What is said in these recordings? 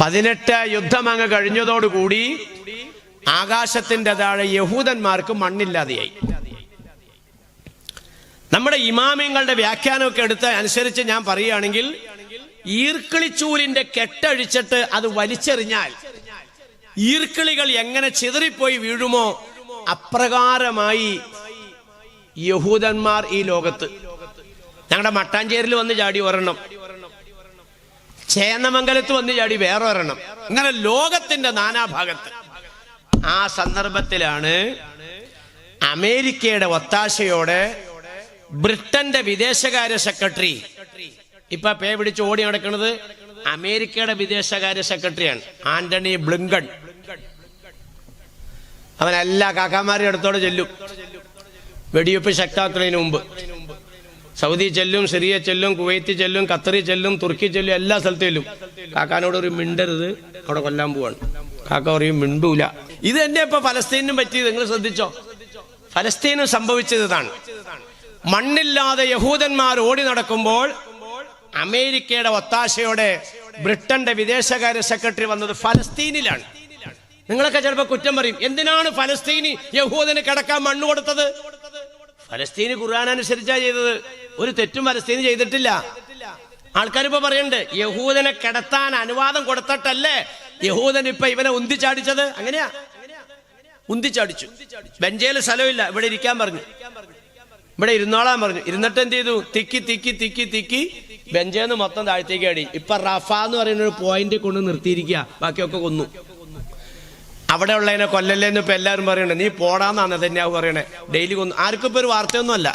18 യുദ്ധം അങ്ങ് കഴിഞ്ഞതോടുകൂടി ആകാശത്തിന്റെ താഴെ യഹൂദന്മാർക്ക് മണ്ണില്ലാതെയായി. നമ്മുടെ ഇമാമിങ്ങളുടെ വ്യാഖ്യാനമൊക്കെ എടുത്ത് അനുസരിച്ച് ഞാൻ പറയുകയാണെങ്കിൽ, ഈർക്കിളിച്ചൂലിന്റെ കെട്ടഴിച്ചിട്ട് അത് വലിച്ചെറിഞ്ഞാൽ ഈർക്കിളികൾ എങ്ങനെ ചിതറിപ്പോയി വീഴുമോ അപ്രകാരമായി യഹൂദന്മാർ ഈ ലോകത്ത്. ഞങ്ങളുടെ മട്ടാഞ്ചേരിൽ വന്ന് ചാടി ഒരെണ്ണം, ചേന്നമംഗലത്ത് വന്ന് ചാടി വേറെ ഒരെണ്ണം, ഇങ്ങനെ ലോകത്തിന്റെ നാനാഭാഗത്ത്. ആ സന്ദർഭത്തിലാണ് അമേരിക്കയുടെ ഒത്താശയോടെ ബ്രിട്ടന്റെ വിദേശകാര്യ സെക്രട്ടറി, ഇപ്പൊ പേ പിടിച്ച് ഓടി നടക്കുന്നത് അമേരിക്കയുടെ വിദേശകാര്യ സെക്രട്ടറിയാണ്, ആന്റണി ബ്ലിങ്കൺ. അവൻ എല്ലാ കാക്കാമാരുടെ അടുത്തോടെ ചെല്ലും. വെടിവെപ്പ് ശക്താക്കുന്നതിന് മുമ്പ് സൗദി ചെല്ലും, സിറിയ ചെല്ലും, കുവൈറ്റ് ചെല്ലും, ഖത്തറിൽ ചെല്ലും, തുർക്കി ചെല്ലും, എല്ലാ സ്ഥലത്തും ചെല്ലും. കാക്കാനോട് ഒരു മിണ്ടരുത്, അവിടെ കൊല്ലാൻ പോവാണ്. കാക്ക പറയും മിണ്ടൂല. ഇത് തന്നെ ഇപ്പൊ ഫലസ്തീനും പറ്റിയത്. നിങ്ങൾ ശ്രദ്ധിച്ചോ? ഫലസ്തീനും സംഭവിച്ചത് ഇതാണ്. മണ്ണില്ലാതെ യഹൂദന്മാർ ഓടി നടക്കുമ്പോൾ അമേരിക്കയുടെ ഒത്താശയോടെ ബ്രിട്ടന്റെ വിദേശകാര്യ സെക്രട്ടറി വന്നത് ഫലസ്തീനിലാണ്. നിങ്ങളൊക്കെ ചിലപ്പോൾ കുറ്റം പറയും, എന്തിനാണ് ഫലസ്തീനി യഹൂദന് കിടക്കാൻ മണ്ണ് കൊടുത്തത്? ഫലസ്തീന് ഖുർആൻ അനുസരിച്ചാ ചെയ്തത്, ഒരു തെറ്റും ഫലസ്തീന് ചെയ്തിട്ടില്ല. ആൾക്കാരിപ്പോ പറയുന്നുണ്ട് യഹൂദനെ കിടത്താൻ അനുവാദം കൊടുത്തിട്ടല്ലേ യഹൂദൻ ഇപ്പൊ ഇവനെ ഉന്തിച്ചാടിച്ചത്. അങ്ങനെയാ, ഉന്തിച്ചാടിച്ചു. ബെഞ്ചേൽ സ്ഥലമില്ല, ഇവിടെ ഇരിക്കാൻ പറഞ്ഞു, ഇവിടെ ഇരുന്നോളാൻ പറഞ്ഞു. ഇരുന്നിട്ട് എന്ത് ചെയ്തു? തിക്കി തിക്കി തിക്കി തിക്കി ബെഞ്ചേന്ന് മൊത്തം താഴത്തേക്ക് അടി. ഇപ്പൊ റഫ എന്ന് പറയുന്ന ഒരു പോയിന്റ് കൊണ്ട് നിർത്തിയിരിക്കുക, ബാക്കിയൊക്കെ കൊന്നു. അവിടെ ഉള്ളതിനെ കൊല്ലല്ലേന്ന് ഇപ്പൊ എല്ലാവരും പറയണേ. നീ പോടാന്നാണ് തന്നെയാവും പറയണേ. ഡെയിലി കൊന്നു. ആർക്കും ഇപ്പൊ ഒരു വാർത്തയൊന്നും അല്ല.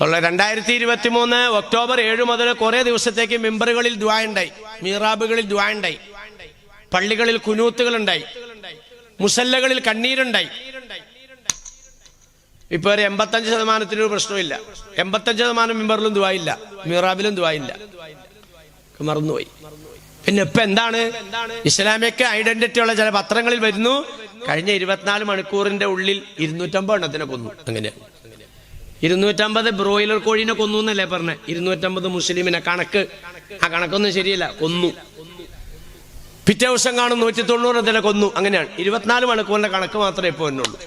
2023 ഒക്ടോബർ 7 മുതൽ കുറെ ദിവസത്തേക്ക് മിമ്പറുകളിൽ ദുആ ഉണ്ടായി, മീറാബുകളിൽ ദുആ ഉണ്ടായി, പള്ളികളിൽ കുനൂത്തുകൾ ഉണ്ടായി, മുസല്ലകളിൽ കണ്ണീരുണ്ടായി. ഇപ്പൊ ഒരു 85% പ്രശ്നമില്ല. 85% മിമ്പറിലും ദുആ ഇല്ല, മീറാബിലും ദുആ ഇല്ല. മറന്നുപോയി. പിന്നെ ഇപ്പൊ എന്താണ്? ഇസ്ലാമിക് ഐഡന്റിറ്റി ഉള്ള ചില പത്രങ്ങളിൽ വരുന്നു, കഴിഞ്ഞ 24 മണിക്കൂറിന്റെ ഉള്ളിൽ 250 എണ്ണത്തിനെ കൊന്നു. അങ്ങനെ 250 ബ്രോയിലർ കോഴീനെ കൊന്നു എന്നല്ലേ പറഞ്ഞേ? 250 മുസ്ലിമിനെ. കണക്ക്, ആ കണക്കൊന്നും ശരിയല്ല, കൊന്നു. പിറ്റേ ദിവസം കാണും 190 എണ്ണത്തിനെ കൊന്നു. അങ്ങനെയാണ്. 24 മണിക്കൂറിന്റെ കണക്ക് മാത്രമേ ഇപ്പൊ എന്നുള്ളൂ.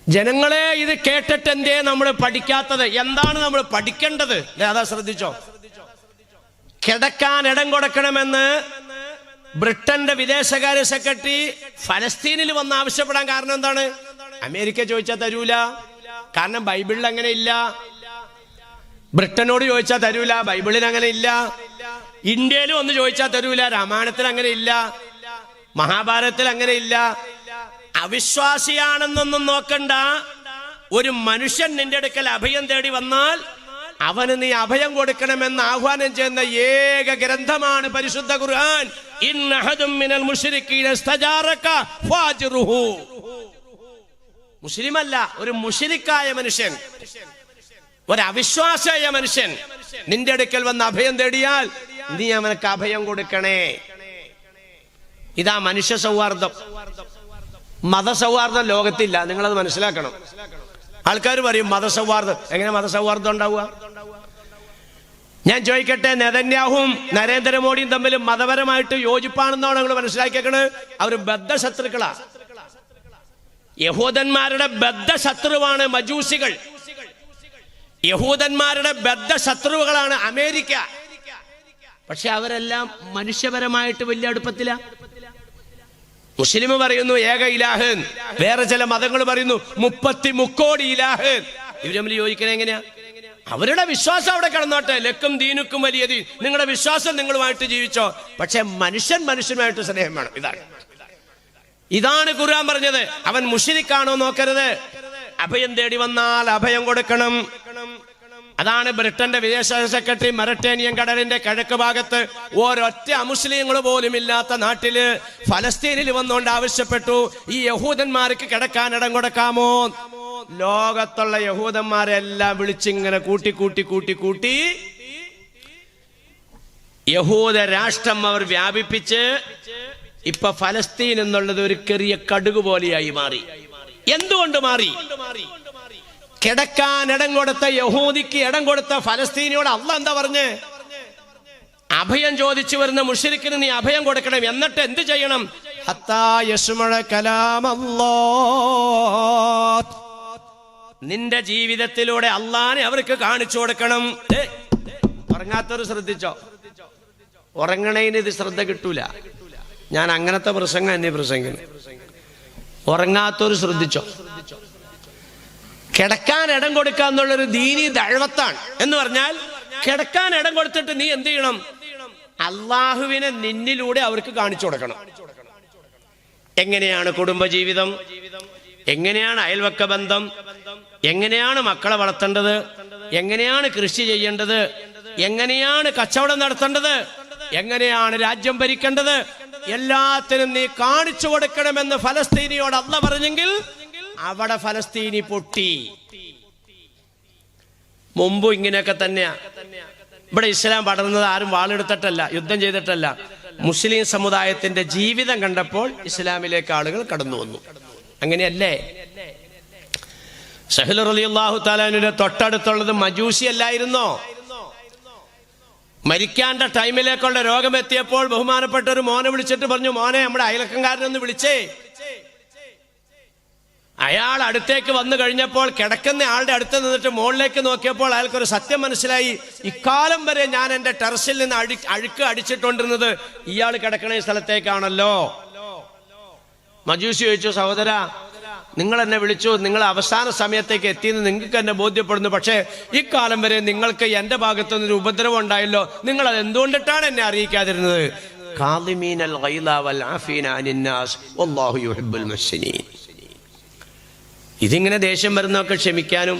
ജനങ്ങളെ, ഇത് കേട്ടിട്ട് എന്തേ നമ്മൾ പഠിക്കാത്തത്? എന്താണ് നമ്മൾ പഠിക്കേണ്ടത്? അതാ ശ്രദ്ധിച്ചോ? കിടക്കാൻ ഇടം കൊടുക്കണമെന്ന് ബ്രിട്ടന്റെ വിദേശകാര്യ സെക്രട്ടറി ഫലസ്തീനിൽ വന്ന് ആവശ്യപ്പെടാൻ കാരണം എന്താണ്? അമേരിക്ക ചോദിച്ചാൽ തരൂല, കാരണം ബൈബിളിൽ അങ്ങനെ ഇല്ല. ബ്രിട്ടനോട് ചോദിച്ചാൽ തരൂല, ബൈബിളിൽ അങ്ങനെ ഇല്ല. ഇന്ത്യയിൽ വന്ന് ചോദിച്ചാൽ തരൂല, രാമായണത്തിൽ അങ്ങനെ ഇല്ല, മഹാഭാരതത്തിൽ അങ്ങനെ ഇല്ല. അവിശ്വാസിയാണെന്നൊന്നും നോക്കണ്ട. ഒരു മനുഷ്യൻ നിന്റെ അടുക്കൽ അഭയം തേടി വന്നാൽ അവന് നീ അഭയം കൊടുക്കണമെന്ന് ആഹ്വാനം ചെയ്യുന്ന ഏക ഗ്രന്ഥമാണ് പരിശുദ്ധ ഖുർആൻ. ഇന്നഹദും മിനൽ മുശ്രിക്കീന ഇസ്തജാറക ഫാജിറുഹു. മുസ്ലിമല്ല, ഒരു മുശ്രിക്കായ മനുഷ്യൻ, ഒരു അവിശ്വാസിയായ മനുഷ്യൻ നിന്റെ അടുക്കൽ വന്ന് അഭയം തേടിയാൽ നീ അവനക്ക് അഭയം കൊടുക്കണേ. ഇതാ മനുഷ്യ സൗഹാർദ്ദം. മതസൗഹാർദ്ദം ലോകത്തില്ല, നിങ്ങളത് മനസ്സിലാക്കണം. ആൾക്കാർ പറയും മതസൗഹാർദ്ദം. എങ്ങനെ മതസൗഹാർദ്ദം ഉണ്ടാവുക? ഞാൻ ചോദിക്കട്ടെ, നെതന്യാഹുവും നരേന്ദ്രമോദിയും തമ്മിൽ മതപരമായിട്ട് യോജിപ്പാണെന്നാണ് നിങ്ങൾ മനസ്സിലാക്കിയേക്കണത്? അവർ ബദ്ധശത്രുക്കളാ. യഹൂദന്മാരുടെ ബദ്ധശത്രുവാണ് മജൂസികൾ. യഹൂദന്മാരുടെ ബദ്ധശത്രുക്കളാണ് അമേരിക്ക. പക്ഷെ അവരെല്ലാം മനുഷ്യപരമായിട്ട് വലിയ അടുപ്പത്തില. മുസ്ലിം പറയുന്നു ഏക ഇലാഹ്, വേറെ ചില മതങ്ങൾ പറയുന്നു 33 ഇലാഹ്. ഇവർ തമ്മിൽ യോജിക്കണേ എങ്ങനെയാ? അവരുടെ വിശ്വാസം അവിടെ കിടന്നോട്ടെ, ലക്കും ദീനുക്കും വലിയ ദീൻ. നിങ്ങളുടെ വിശ്വാസം നിങ്ങളുമായിട്ട് ജീവിച്ചോ, പക്ഷെ മനുഷ്യനുമായിട്ട് സ്നേഹം വേണം. ഇതാണ് ഖുർആൻ പറഞ്ഞത്. അവൻ മുശ്രിക്കാണോ നോക്കരുത്, അഭയം തേടി വന്നാൽ അഭയം കൊടുക്കണം. അതാണ് ബ്രിട്ടന്റെ വിദേശ സെക്രട്ടറി മെഡിറ്ററേനിയൻ കടലിന്റെ കിഴക്ക് ഭാഗത്ത് ഒരൊറ്റ അമുസ്ലിങ്ങൾ പോലും ഇല്ലാത്ത നാട്ടില് ഫലസ്തീനിൽ വന്നുകൊണ്ട് ആവശ്യപ്പെട്ടു, ഈ യഹൂദന്മാർക്ക് കിടക്കാൻ ഇടം കൊടുക്കാമോ? ലോകത്തുള്ള യഹൂദന്മാരെല്ലാം വിളിച്ചിങ്ങനെ കൂട്ടി കൂട്ടി കൂട്ടി കൂട്ടി യഹൂദ രാഷ്ട്രം അവർ വ്യാപിപ്പിച്ച് ഇപ്പൊ ഫലസ്തീൻ എന്നുള്ളത് ഒരു ചെറിയ കടുക് പോലെയായി മാറി. എന്തുകൊണ്ട് മാറി? കിടക്കാൻ ഇടം കൊടുത്ത യഹൂദിക്ക് ഇടം കൊടുത്ത ഫലസ്തീനിയോട് അള്ളാഹ് എന്താ പറഞ്ഞ്? അഭയം ചോദിച്ചു വരുന്ന മുശ്രിക്കിന് നീ അഭയം കൊടുക്കണം. എന്നിട്ട് എന്ത് ചെയ്യണം? ഹത്താ യസ്മഅ കലാമല്ലാഹ്, നിന്റെ ജീവിതത്തിലൂടെ അള്ളാനെ അവർക്ക് കാണിച്ചു കൊടുക്കണം. ഉറങ്ങാത്തവർ ശ്രദ്ധിച്ചോ, ഉറങ്ങണേന് ഇത് ശ്രദ്ധ കിട്ടൂല. ഞാൻ അങ്ങനത്തെ പ്രസംഗം എന്നെ പ്രസംഗിക്കുന്നു. ഉറങ്ങാത്തവർ ശ്രദ്ധിച്ചോ, കിടക്കാൻ ഇടം കൊടുക്കുക എന്നുള്ളൊരു ദീനി ദഅവത്താണ്. എന്ന് പറഞ്ഞാൽ കിടക്കാൻ ഇടം കൊടുത്തിട്ട് നീ എന്ത് ചെയ്യണം? അള്ളാഹുവിനെ നിന്നിലൂടെ അവർക്ക് കാണിച്ചു കൊടുക്കണം. എങ്ങനെയാണ് കുടുംബജീവിതം, എങ്ങനെയാണ് അയൽവക്ക ബന്ധം, എങ്ങനെയാണ് മക്കളെ വളർത്തേണ്ടത്, എങ്ങനെയാണ് കൃഷി ചെയ്യേണ്ടത്, എങ്ങനെയാണ് കച്ചവടം നടത്തേണ്ടത്, എങ്ങനെയാണ് രാജ്യം ഭരിക്കേണ്ടത്, എല്ലാത്തിനും നീ കാണിച്ചു കൊടുക്കണമെന്ന് ഫലസ്തീനിയോട് അല്ലാഹ് പറഞ്ഞെങ്കിൽ അവിടെ ഫലസ്തീനി പൊട്ടി. മുമ്പ് ഇങ്ങനെയൊക്കെ തന്നെയാ. ഇവിടെ ഇസ്ലാം പടർന്നത് ആരും വാളെടുത്തിട്ടല്ല, യുദ്ധം ചെയ്തിട്ടല്ല. മുസ്ലിം സമുദായത്തിന്റെ ജീവിതം കണ്ടപ്പോൾ ഇസ്ലാമിലേക്ക് ആളുകൾ കടന്നു വന്നു. അങ്ങനെയല്ലേ? സഹൽ റളിയല്ലാഹു തആലായുടെ തൊട്ടടുത്തുള്ളത് മജൂസി അല്ലായിരുന്നോ? മരിക്കാണ്ട ടൈമിലേക്കുള്ള രോഗമെത്തിയപ്പോൾ ബഹുമാനപ്പെട്ട ഒരു മോനെ വിളിച്ചിട്ട് പറഞ്ഞു, മോനെ നമ്മുടെ അയൽക്കാരനൊന്ന് വിളിച്ചേ. അയാൾ അടുത്തേക്ക് വന്നു കഴിഞ്ഞപ്പോൾ കിടക്കുന്ന ആളുടെ അടുത്ത് നിന്നിട്ട് മുകളിലേക്ക് നോക്കിയപ്പോൾ അയാൾക്കൊരു സത്യം മനസ്സിലായി. ഇക്കാലം വരെ ഞാൻ എൻ്റെ ടെറസിൽ നിന്ന് അഴുക്ക് അടിച്ചിട്ടുണ്ടിരുന്നത് ഇയാൾ കിടക്കണ സ്ഥലത്തേക്കാണല്ലോ. മജൂസി ചോദിച്ചു, സഹോദര നിങ്ങൾ എന്നെ വിളിച്ചു, നിങ്ങൾ അവസാന സമയത്തേക്ക് എത്തിയെന്ന് നിങ്ങൾക്ക് എന്നെ ബോധ്യപ്പെടുന്നു. പക്ഷേ ഇക്കാലം വരെ നിങ്ങൾക്ക് എൻ്റെ ഭാഗത്തു നിന്നൊരു ഉപദ്രവം ഉണ്ടായല്ലോ, നിങ്ങൾ അത് എന്തുകൊണ്ടിട്ടാണ് എന്നെ അറിയിക്കാതിരുന്നത്? ഖാദിമീനൽ ഗൈള വൽ ആഫീന അനിന്നാസ് വല്ലാഹു യുഹിബ്ബുൽ മുഹ്സിനീൻ. ഇതിങ്ങനെ ദേഷ്യം വരുന്നതൊക്കെ ക്ഷമിക്കാനും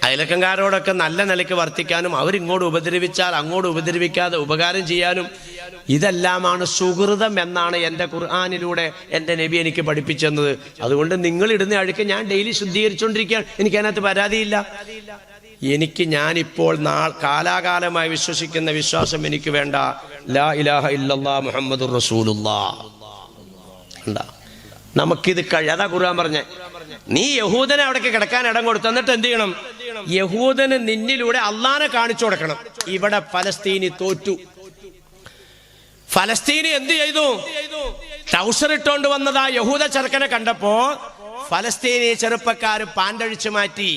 അയലക്കംകാരോടൊക്കെ നല്ല നിലയ്ക്ക് വർത്തിക്കാനും അവരിങ്ങോട്ട് ഉപദ്രവിച്ചാൽ അങ്ങോട്ട് ഉപദ്രവിക്കാതെ ഉപകാരം ചെയ്യാനും, ഇതെല്ലാമാണ് സുഹൃതം എന്നാണ് എൻ്റെ ഖുർആനിലൂടെ എൻ്റെ നബി എനിക്ക് പഠിപ്പിച്ചെന്നത്. അതുകൊണ്ട് നിങ്ങൾ ഇടുന്ന അഴുക്ക് ഞാൻ ഡെയിലി ശുദ്ധീകരിച്ചുകൊണ്ടിരിക്കുകയാണ്. എനിക്ക് അതിനകത്ത് പരാതിയില്ല. ഞാനിപ്പോൾ കാലാകാലമായി വിശ്വസിക്കുന്ന വിശ്വാസം എനിക്ക് വേണ്ട. ലാ ഇലാഹ ഇല്ലല്ലാഹ് മുഹമ്മദുർ റസൂലുള്ളാഹ്. നമുക്കിത് അതാ ഖുർആൻ പറഞ്ഞേ, നീ യഹൂദനെ അവിടേക്ക് കിടക്കാൻ ഇടം കൊടുത്തു. എന്നിട്ട് എന്ത് ചെയ്യണം? യഹൂദന് നിന്നിലൂടെ അള്ളാനെ കാണിച്ചു കൊടുക്കണം. ഇവിടെ ഫലസ്തീനി തോറ്റു. ഫലസ്തീനി എന്ത് ചെയ്തു? ട്രൗസർ ഇട്ടോണ്ട് വന്നതാ യഹൂദ ചെറുക്കനെ കണ്ടപ്പോ ഫലസ്തീനി ചെറുപ്പക്കാര് പാൻഡഴിച്ചു മാറ്റി,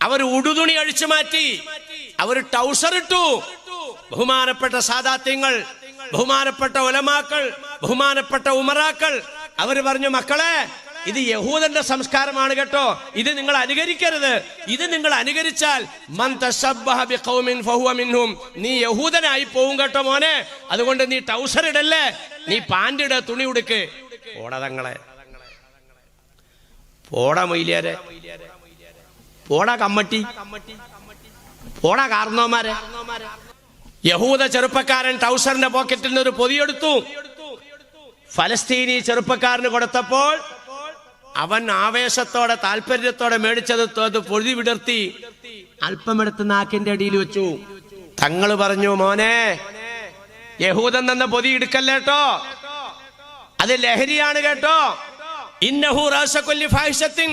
അവർ ഉടുതുണി അഴിച്ചു മാറ്റി, അവർ ട്രൗസർ ഇട്ടു. ബഹുമാനപ്പെട്ട സാദാത്യങ്ങൾ, ബഹുമാനപ്പെട്ട ഉലമാക്കൾ, ബഹുമാനപ്പെട്ട ഉമറാക്കൾ അവര് പറഞ്ഞു, മക്കളെ ഇത് യഹൂദന്റെ സംസ്കാരമാണ് കേട്ടോ, ഇത് നിങ്ങൾ അനുകരിക്കരുത്. ഇത് നിങ്ങൾ അനുകരിച്ചാൽ മൻ തശബ്ബഹ ബിഖൗമിൻ ഫഹുവ മിൻഹും, നീ യഹൂദനായി പോവും കേട്ടോ മോനെ. അതുകൊണ്ട് നീ ട്രൗസർ ഇടല്ലേ, നീ പാന്റ് ഇട, തുണി ഉടുക്ക്. പോടാ തങ്ങളെ, പോടാ മൊയ്ലിയാരെ, പോടാ കമ്മട്ടി, പോടാ കാർന്നോമാരെ. യഹൂദ ചെറുപ്പക്കാരൻ ട്രൗസറിന്റെ പോക്കറ്റിൽ നിന്ന് ഒരു പൊതിയെടുത്തു. ഫലസ്തീനി ചെറുപ്പക്കാരന് കൊടുത്തപ്പോൾ അവൻ ആവേശത്തോടെ താല്പര്യത്തോടെ മേടിച്ചത് പൊതി വിടർത്തി അല്പമെടുത്ത് നാക്കിന്റെ അടിയിൽ വെച്ചു. തങ്ങൾ പറഞ്ഞു, മോനെ യഹൂദൻ തന്ന പൊതി എടുക്കല്ലേട്ടോ, അത് ലഹരിയാണ് കേട്ടോ. ഇന്നഹു റഅസകുല്ലി ഫാഹിഷത്തിൻ.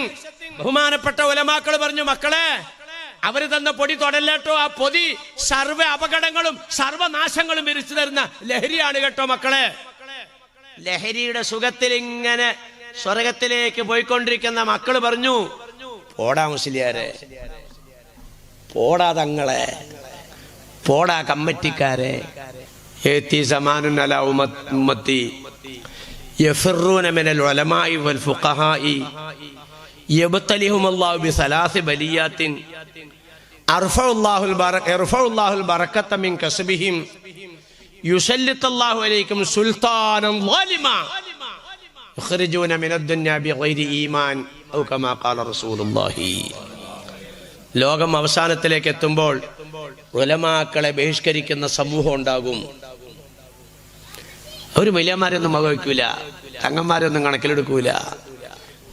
ബഹുമാനപ്പെട്ട ഉലമാക്കൾ പറഞ്ഞു, മക്കളെ അവര് തന്ന പൊടി തൊടല്ലേട്ടോ, ആ പൊതി സർവ്വ അപകടങ്ങളും സർവനാശങ്ങളും വിരിച്ചു തരുന്ന ലഹരിയാണ് കേട്ടോ മക്കളെ. ലഹരിയുടെ സുഖത്തിൽ ഇങ്ങനെ സ്വർഗത്തിലേക്ക് പോയിക്കൊണ്ടിരിക്കുന്ന മക്കള് പറഞ്ഞു, പോടാ മുസ്ലിയാരെ, പോടാ തങ്ങളെ, പോടാ കമ്മറ്റിക്കാരെ. ഏത്തി സമാനുൻ അലാ ഉമ്മത്തി യഫിറൂന മിനൽ ഉലമാഇ വൽ ഫുഖഹാഇ യബ്തലിഹുമുല്ലാഹു ബിസലാസി ബലിയാത്തിൻ അർഫഉല്ലാഹുൽ ബറകത മിൻ കസ്ബിഹിം യുസല്ലിത്തുല്ലാഹു അലൈക്കും സുൽത്താനൻ ളാലിമാ യുഖ്രിജൂന മിനദ് ദുനിയ ബിഗൈരി ഈമാൻ ഔ കമാ ഖാല റസൂലുള്ളാഹി. ലോകം അവസാനത്തിലേക്ക് എത്തുമ്പോൾ ഉലമാക്കളെ ബഹിഷ്കരിക്കുന്ന സമൂഹം ഉണ്ടാകും. ഒരു വലിയമാരൊന്നും വകവയ്ക്കൂല, തങ്ങന്മാരൊന്നും കണക്കിലെടുക്കൂല,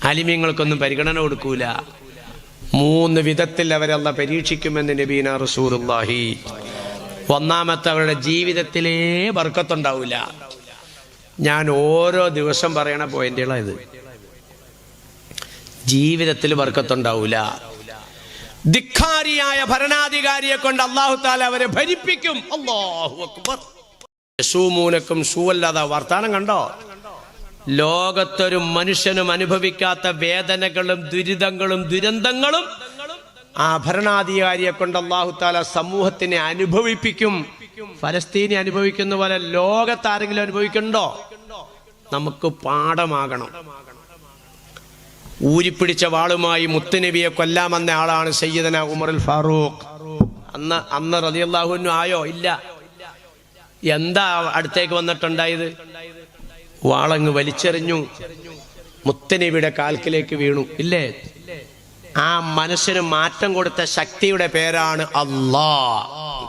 ആലിമീങ്ങൾക്കൊന്നും പരിഗണന കൊടുക്കൂല. 3 വിധത്തിൽ അവരെ അല്ലാഹ് പരീക്ഷിക്കുമെന്ന് നബീന റസൂലുള്ളാഹി. ഒന്നാമത്തെ, അവരുടെ ജീവിതത്തിലേ ബർക്കത്തുണ്ടാവില്ല. ഞാൻ ഓരോ ദിവസം പറയണ പോയിന്റുകളാണ് ഇത്. ജീവിതത്തിൽ ബർക്കത്തുണ്ടാവില്ല. ധിക്കാരിയായ ഭരണാധികാരിയെ കൊണ്ട് അല്ലാഹു തആല അവരെ ഭരിപ്പിക്കും. അല്ലാഹു അക്ബർ. യസൂമൂനക്കും സൂവല്ലാതെ വർത്താനം കണ്ടോ? ലോകത്തൊരു മനുഷ്യനും അനുഭവിക്കാത്ത വേദനകളും ദുരിതങ്ങളും ദുരന്തങ്ങളും ആ ഭരണാധികാരിയെ കൊണ്ട് അല്ലാഹു തആല സമൂഹത്തിനെ അനുഭവിപ്പിക്കും. ഫലസ്തീനി അനുഭവിക്കുന്ന പോലെ ലോകത്താരെങ്കിലും അനുഭവിക്കണ്ടോ? നമുക്ക് പാഠമാകണം. ഊരിപ്പിടിച്ച വാളുമായി മുത്തുനബിയെ കൊല്ലാമെന്ന ആളാണ് സയ്യിദന ഉമറുൽ ഫാറൂഖ്. അന്ന് റളിയല്ലാഹു അൻഹു ആയോ? ഇല്ല. എന്താ അടുത്തേക്ക് വന്നിട്ടുണ്ടായത്? വാളങ്ങ് വലിച്ചെറിഞ്ഞു, മുത്തുനബിയുടെ കാൽക്കിലേക്ക് വീണു. ഇല്ലേ? ആ മനസ്സിന് മാറ്റം കൊടുത്ത ശക്തിയുടെ പേരാണ് അല്ലാഹ്.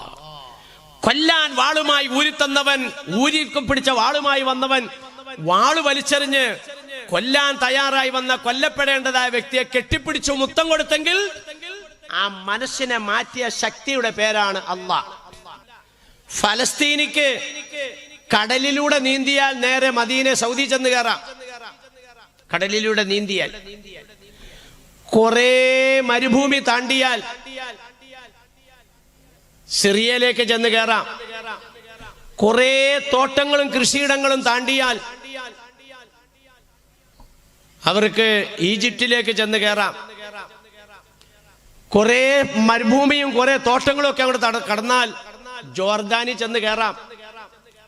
കൊല്ലാൻ വാളുമായി ഊരിത്തന്നവൻ, പിടിച്ച വാളുമായി വന്നവൻ വാള് വലിച്ചെറിഞ്ഞ് കൊല്ലാൻ തയ്യാറായി വന്ന കൊല്ലപ്പെടേണ്ടതായ വ്യക്തിയെ കെട്ടിപ്പിടിച്ചു മുത്തം കൊടുത്തെങ്കിൽ ആ മനസ്സിനെ മാറ്റിയ ശക്തിയുടെ പേരാണ് അല്ലാഹ്. ഫലസ്തീനിക്ക് കടലിലൂടെ നീന്തിയാൽ നേരെ മദീന സൗദി ചെന്ന് കയറാം. കടലിലൂടെ നീന്തിയാൽ കുറെ മരുഭൂമി താണ്ടിയാൽ സിറിയയിലേക്ക് ചെന്ന് കയറാം. കുറെ തോട്ടങ്ങളും കൃഷിയിടങ്ങളും താണ്ടിയാൽ അവർക്ക് ഈജിപ്തിലേക്ക് ചെന്ന് കയറാം. കുറെ മരുഭൂമിയും കുറെ തോട്ടങ്ങളും ഒക്കെ അങ്ങോട്ട് കടന്നാൽ ജോർദാനിൽ ചെന്ന് കയറാം.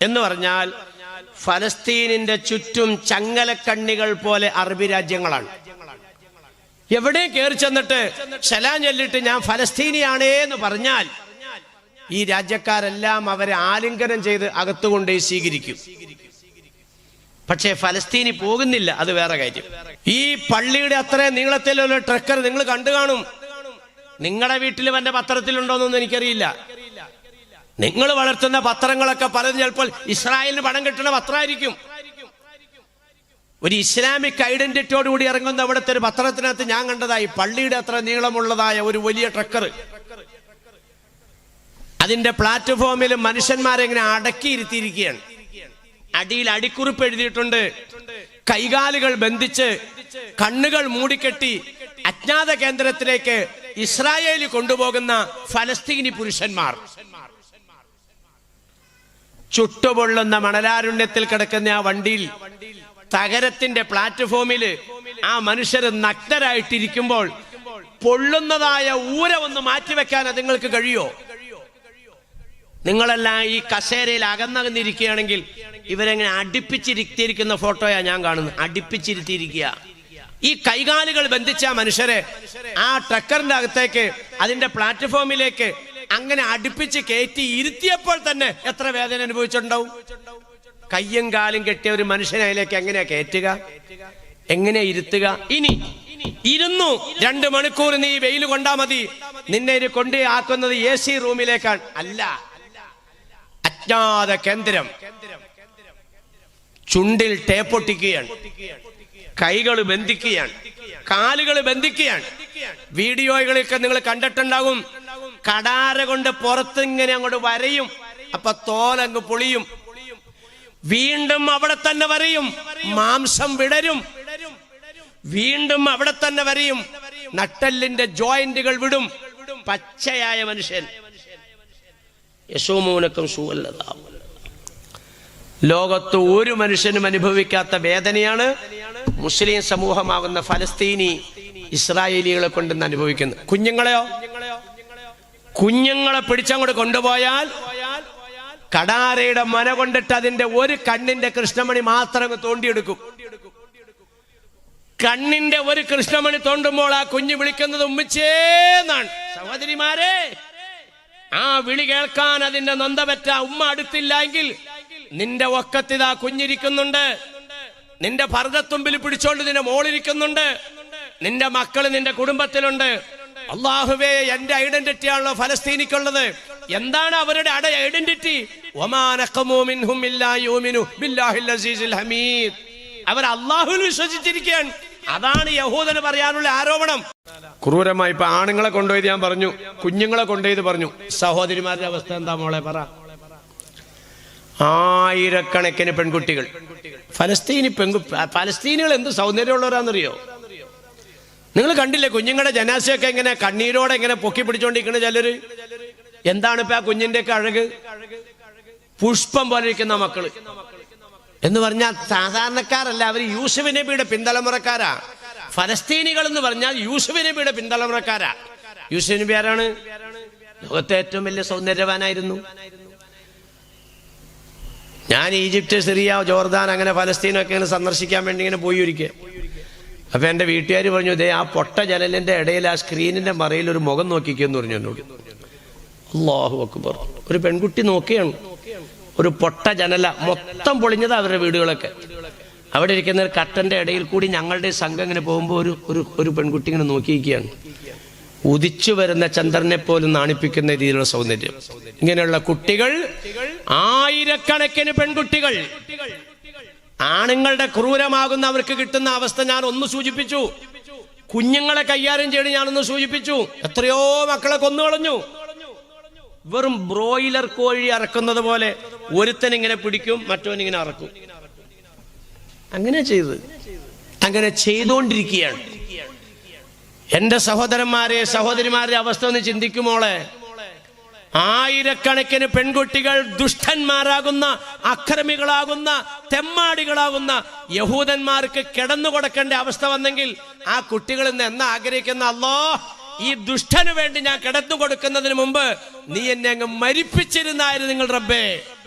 എന്ന് പറഞ്ഞാൽ ഫലസ്തീനിന്റെ ചുറ്റും ചങ്ങലക്കണ്ണികൾ പോലെ അറബി രാജ്യങ്ങളാണ്. എവിടെ കയറി ചെന്നിട്ട് സലാം ചൊല്ലിട്ട് ഞാൻ ഫലസ്തീനിയാണേ എന്ന് പറഞ്ഞാൽ ഈ രാജ്യക്കാരെല്ലാം അവരെ ആലിംഗനം ചെയ്ത് അകത്തുകൊണ്ടേ സ്വീകരിക്കും. പക്ഷേ ഫലസ്തീനി പോകുന്നില്ല, അത് വേറെ കാര്യം. ഈ പള്ളിയുടെ അത്രയും നീളത്തിലുള്ള ട്രക്കർ നിങ്ങൾ കണ്ടു കാണും. നിങ്ങളുടെ വീട്ടിൽ എന്റെ പത്രത്തിലുണ്ടോന്നൊന്നും എനിക്കറിയില്ല. നിങ്ങൾ വളർത്തുന്ന പത്രങ്ങളൊക്കെ പലതും ചിലപ്പോൾ ഇസ്രായേലിന് പണം കിട്ടുന്ന പത്രമായിരിക്കും. ഒരു ഇസ്ലാമിക് ഐഡന്റിറ്റിയോടുകൂടി ഇറങ്ങുന്ന അവിടുത്തെ ഒരു പത്രത്തിനകത്ത് ഞാൻ കണ്ടതായി പള്ളിയുടെ അത്ര നീളമുള്ളതായ ഒരു വലിയ ട്രക്കർ. അതിന്റെ പ്ലാറ്റ്ഫോമിൽ മനുഷ്യന്മാരെ ഇങ്ങനെ അടക്കിയിരുത്തിയിരിക്കുകയാണ്. അടിയിൽ അടിക്കുറിപ്പ് എഴുതിയിട്ടുണ്ട്. കൈകാലുകൾ ബന്ധിച്ച് കണ്ണുകൾ മൂടിക്കെട്ടി അജ്ഞാത കേന്ദ്രത്തിലേക്ക് ഇസ്രായേലിൽ കൊണ്ടുപോകുന്ന ഫലസ്തീനി പുരുഷന്മാർ. ചുട്ടുപൊള്ളുന്ന മണലാരുണ്യത്തിൽ കിടക്കുന്ന ആ വണ്ടിയിൽ തകരത്തിന്റെ പ്ലാറ്റ്ഫോമില് ആ മനുഷ്യർ നഗ്നരായിട്ടിരിക്കുമ്പോൾ പൊള്ളുന്നതായ ഊര ഒന്ന് മാറ്റിവെക്കാൻ നിങ്ങൾക്ക് കഴിയോ? നിങ്ങളെല്ലാം ഈ കസേരയിൽ അകന്നകന്നിരിക്കുകയാണെങ്കിൽ ഇവരെങ്ങനെ അടുപ്പിച്ചിരുത്തിയിരിക്കുന്ന ഫോട്ടോയാ ഞാൻ കാണുന്നത്. അടുപ്പിച്ചിരുത്തിയിരിക്കുക. ഈ കൈകാലുകൾ ബന്ധിച്ച മനുഷ്യരെ ആ ട്രക്കറിന്റെ അകത്തേക്ക് അതിന്റെ പ്ലാറ്റ്ഫോമിലേക്ക് അങ്ങനെ അടുപ്പിച്ച് കയറ്റി ഇരുത്തിയപ്പോൾ തന്നെ എത്ര വേദന അനുഭവിച്ചിട്ടുണ്ടാവും? കയ്യും കാലും കെട്ടിയ ഒരു മനുഷ്യനെ അതിലേക്ക് എങ്ങനെയാ കയറ്റുക, എങ്ങനെയാ ഇരുത്തുക? ഇനി ഇരുന്നു 2 മണിക്കൂർ നീ വെയിൽ കൊണ്ടാ മതി, നിന്നെ ഇനി കൊണ്ടേ ആക്കുന്നത് AC റൂമിലേക്കാണ്. അല്ല, അജ്ഞാത കേന്ദ്രം. ചുണ്ടിൽ ടേപ്പൊട്ടിക്കുകയാണ്, കൈകൾ ബന്ധിക്കുകയാണ്, കാലുകൾ ബന്ധിക്കുകയാണ്. വീഡിയോകളൊക്കെ നിങ്ങൾ കണ്ടിട്ടുണ്ടാകും. കടാര കൊണ്ട് പുറത്ത് ഇങ്ങനെ അങ്ങോട്ട് വരയും, അപ്പൊ തോലങ്ങ് പൊളിയും. വീണ്ടും അവിടെ തന്നെ വരയും, മാംസം വിടരും. വീണ്ടും അവിടെ തന്നെ വരയും, നട്ടെല്ലിന്റെ ജോയിന്റുകൾ വിടും. പച്ചയായ മനുഷ്യൻ. യശോമൂനക്കും സൂവല്ലതാ. ലോകത്ത് ഒരു മനുഷ്യനും അനുഭവിക്കാത്ത വേദനയാണ് മുസ്ലിം സമൂഹമാകുന്ന ഫലസ്തീനി ഇസ്രായേലികളെ കൊണ്ടെന്ന് അനുഭവിക്കുന്നത്. കുഞ്ഞുങ്ങളെ പിടിച്ചങ്ങോട്ട് കൊണ്ടുപോയാൽ കടാരയുടെ മന കൊണ്ടിട്ട് അതിന്റെ ഒരു കണ്ണിന്റെ കൃഷ്ണമണി മാത്രം തോണ്ടിയെടുക്കും. കണ്ണിന്റെ ഒരു കൃഷ്ണമണി തോണ്ടുമ്പോൾ ആ കുഞ്ഞ് വിളിക്കുന്നത് ഉമ്മച്ചേന്നാണ്. സഹോദരിമാരെ, ആ വിളി കേൾക്കാൻ അതിന്റെ നൊന്തപറ്റ ഉമ്മ അടുത്തില്ലെങ്കിൽ നിന്റെ ഒക്കത്തിതാ കുഞ്ഞിരിക്കുന്നുണ്ട്, നിന്റെ ഭർതത്തുമ്പിൽ പിടിച്ചോണ്ട് നിന്റെ മോളിരിക്കുന്നുണ്ട്, നിന്റെ മക്കള് നിന്റെ കുടുംബത്തിലുണ്ട്. അല്ലാഹുവേ, എന്റെ ഐഡന്റിറ്റി ആണല്ലോ ഫലസ്തീനിക്കുള്ളത്. എന്താണ് അവരുടെ ഐഡന്റിറ്റി? അവർ അല്ലാഹുവിൽ വിശ്വസിച്ചിരിക്കുകയാണ്. അതാണ് യഹൂദന് പറയാനുള്ള ആരോപണം. ക്രൂരമായി ഇപ്പൊ ആണുങ്ങളെ കൊണ്ടുപോയത് ഞാൻ പറഞ്ഞു, കുഞ്ഞുങ്ങളെ കൊണ്ടുപോയത് പറഞ്ഞു. സഹോദരിമാരുടെ അവസ്ഥ എന്താ മോളെ പറ? ആയിരക്കണക്കിന് പെൺകുട്ടികൾ. ഫലസ്തീനികൾ എന്ത് സൗന്ദര്യമുള്ളവരാന്നറിയോ? നിങ്ങൾ കണ്ടില്ലേ കുഞ്ഞുങ്ങളുടെ ജനാസയൊക്കെ ഇങ്ങനെ കണ്ണീരോടെ ഇങ്ങനെ പൊക്കി പിടിച്ചോണ്ടിരിക്കുന്ന ചിലര്? എന്താണ് ഇപ്പൊ ആ കുഞ്ഞിന്റെ ഒക്കെ അഴക്? പുഷ്പം പോലെ ഇരിക്കുന്ന മക്കള് എന്ന് പറഞ്ഞാൽ സാധാരണക്കാരല്ല, അവർ യൂസുഫ് നബിയുടെ പിന്തലമുറക്കാരാ. ഫലസ്തീനികൾ എന്ന് പറഞ്ഞാൽ യൂസുഫ് നബിയുടെ പിന്തലമുറക്കാരാ. യൂസുഫ് നബി ആരാണ്? ലോകത്തെ ഏറ്റവും വലിയ സൗന്ദര്യവാനായിരുന്നു. ഞാൻ ഈജിപ്റ്റ്, സിറിയ, ജോർദാൻ, അങ്ങനെ ഫലസ്തീനൊക്കെ ഇങ്ങനെ സന്ദർശിക്കാൻ വേണ്ടി ഇങ്ങനെ പോയി ഒരിക്കൽ. അപ്പൊ എന്റെ വീട്ടുകാർ പറഞ്ഞു, ദേ ആ പൊട്ട ജനലിന്റെ ഇടയിൽ ആ സ്ക്രീനിന്റെ മറയിൽ ഒരു മുഖം നോക്കിക്കെന്ന് പറഞ്ഞു എന്നോട്. അല്ലാഹു അക്ബർ. ഒരു പെൺകുട്ടി നോക്കിയാണ്, ഒരു പൊട്ട ജനല മൊത്തം പൊളിഞ്ഞത് അവരുടെ വീടുകളൊക്കെ. അവിടെ ഇരിക്കുന്ന ഒരു കട്ടന്റെ ഇടയിൽ കൂടി ഞങ്ങളുടെ സംഘം ഇങ്ങനെ പോകുമ്പോൾ ഒരു പെൺകുട്ടി ഇങ്ങനെ നോക്കിയിരിക്കുകയാണ്. ഉദിച്ചു വരുന്ന ചന്ദ്രനെ പോലും നാണിപ്പിക്കുന്ന രീതിയിലുള്ള സൗന്ദര്യം. ഇങ്ങനെയുള്ള കുട്ടികൾ, ആയിരക്കണക്കിന് പെൺകുട്ടികൾ, ആണുങ്ങളുടെ ക്രൂരമാകുന്ന അവർക്ക് കിട്ടുന്ന അവസ്ഥ ഞാൻ ഒന്ന് സൂചിപ്പിച്ചു. കുഞ്ഞുങ്ങളെ കൈകാര്യം ചെയ്ത് ഞാനൊന്ന് സൂചിപ്പിച്ചു. എത്രയോ മക്കളെ കൊന്നുകളഞ്ഞു. വെറും ബ്രോയിലർ കോഴി അറക്കുന്നത് പോലെ ഒരുത്തൻ ഇങ്ങനെ പിടിക്കും, മറ്റവൻ ഇങ്ങനെ അറക്കും. അങ്ങനെ ചെയ്തുകൊണ്ടിരിക്കുകയാണ്. എന്റെ സഹോദരന്മാരെ, സഹോദരിമാരുടെ അവസ്ഥ ഒന്ന് ചിന്തിക്കുമോളെ. ആയിരക്കണക്കിന് പെൺകുട്ടികൾ ദുഷ്ടന്മാരാകുന്ന, അക്രമികളാകുന്ന, തെമ്മാടികളാകുന്ന യഹൂദന്മാർക്ക് കിടന്നു കൊടുക്കേണ്ട അവസ്ഥ വന്നെങ്കിൽ ആ കുട്ടികളിൽ നിന്ന് എന്ന് ആഗ്രഹിക്കുന്ന അല്ലാഹ്, ഈ ദുഷ്ടന് വേണ്ടി ഞാൻ കിടന്നു കൊടുക്കുന്നതിന് മുമ്പ് നീ എന്നെ അങ്ങ് മരിപ്പിച്ചിരുന്നായിരുന്നു നിങ്ങൾ റബ്ബേ.